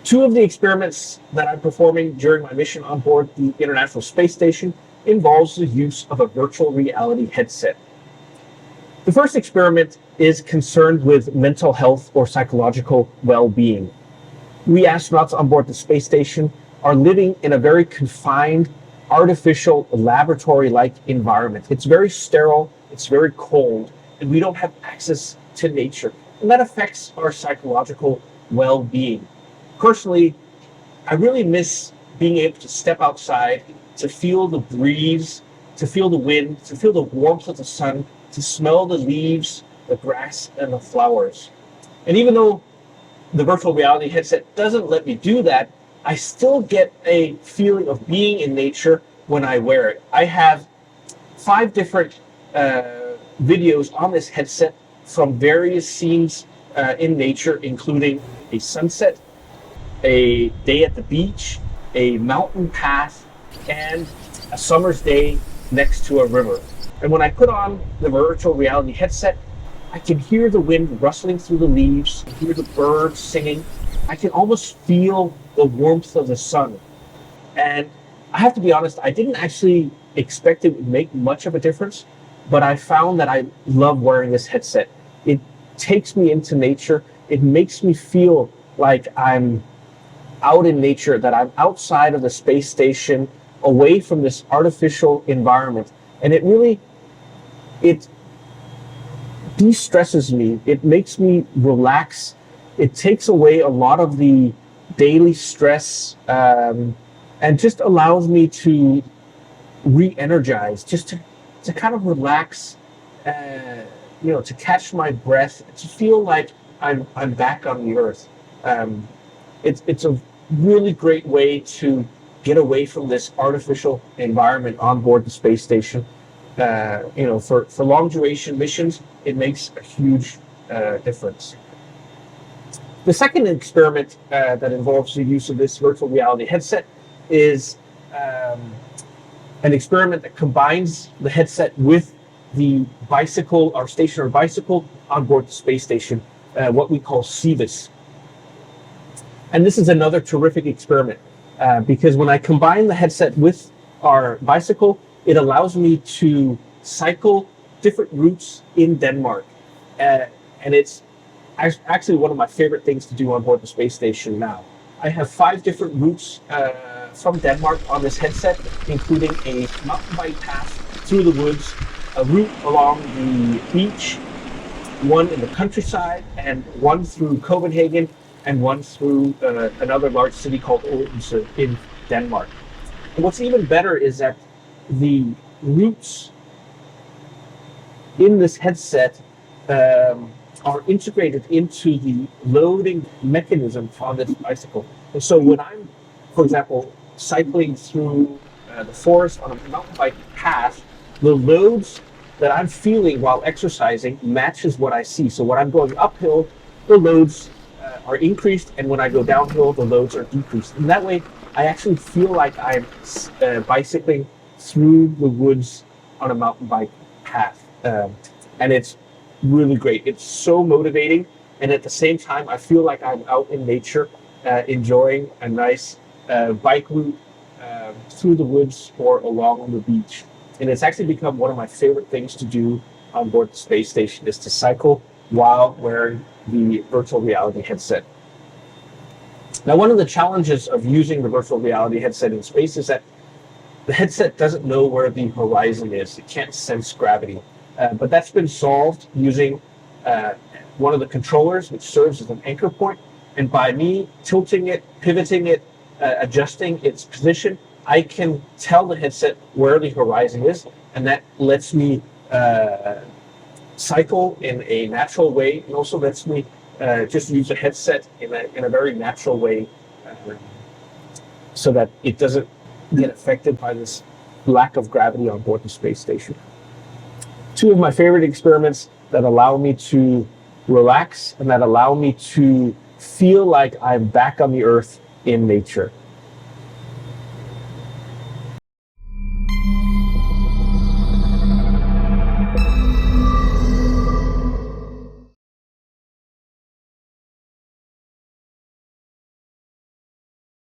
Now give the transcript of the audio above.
Two of the experiments that I'm performing during my mission on board the International Space Station involves the use of a virtual reality headset. The first experiment is concerned with mental health or psychological well-being. We astronauts on board the space station are living in a very confined, artificial, laboratory-like environment. It's very sterile, it's very cold, and we don't have access to nature. And that affects our psychological well-being. Personally, I really miss being able to step outside, to feel the breeze, to feel the wind, to feel the warmth of the sun, to smell the leaves, the grass, and the flowers. And even though the virtual reality headset doesn't let me do that, I still get a feeling of being in nature when I wear it. I have 5 different videos on this headset from various scenes in nature, including a sunset, a day at the beach, a mountain path, and a summer's day next to a river. And when I put on the virtual reality headset, I can hear the wind rustling through the leaves, hear the birds singing. I can almost feel the warmth of the sun. And I have to be honest, I didn't actually expect it would make much of a difference, but I found that I love wearing this headset. It takes me into nature. It makes me feel like I'm out in nature, that I'm outside of the space station, away from this artificial environment. And it de-stresses me. It makes me relax. It takes away a lot of the daily stress, and just allows me to re-energize, just to kind of relax, to catch my breath, to feel like I'm back on the earth. It's a really great way to get away from this artificial environment on board the space station. For long duration missions, it makes a huge difference. The second experiment that involves the use of this virtual reality headset is an experiment that combines the headset with the bicycle, or stationary bicycle, on board the space station, what we call CVIS. And this is another terrific experiment because when I combine the headset with our bicycle, it allows me to cycle different routes in Denmark. And it's actually one of my favorite things to do on board the space station now. I have 5 different routes from Denmark on this headset, including a mountain bike path through the woods, a route along the beach, one in the countryside, and one through Copenhagen, and one through another large city called Odense in Denmark. And what's even better is that the routes in this headset are integrated into the loading mechanism on this bicycle. And so when I'm, for example, cycling through the forest on a mountain bike path, the loads that I'm feeling while exercising matches what I see. So when I'm going uphill, the loads are increased, and when I go downhill, the loads are decreased. And that way, I actually feel like I'm bicycling through the woods on a mountain bike path. And it's really great. It's so motivating, and at the same time, I feel like I'm out in nature, enjoying a nice bike route through the woods or along the beach. And it's actually become one of my favorite things to do on board the space station, is to cycle while wearing the virtual reality headset. Now, one of the challenges of using the virtual reality headset in space is that the headset doesn't know where the horizon is. It can't sense gravity. But that's been solved using one of the controllers, which serves as an anchor point. And by me tilting it, pivoting it, adjusting its position, I can tell the headset where the horizon is, and that lets me cycle in a natural way, and also lets me just use the headset in a very natural way, so that it doesn't get affected by this lack of gravity on board the space station. 2 of my favorite experiments that allow me to relax and that allow me to feel like I'm back on the earth in nature.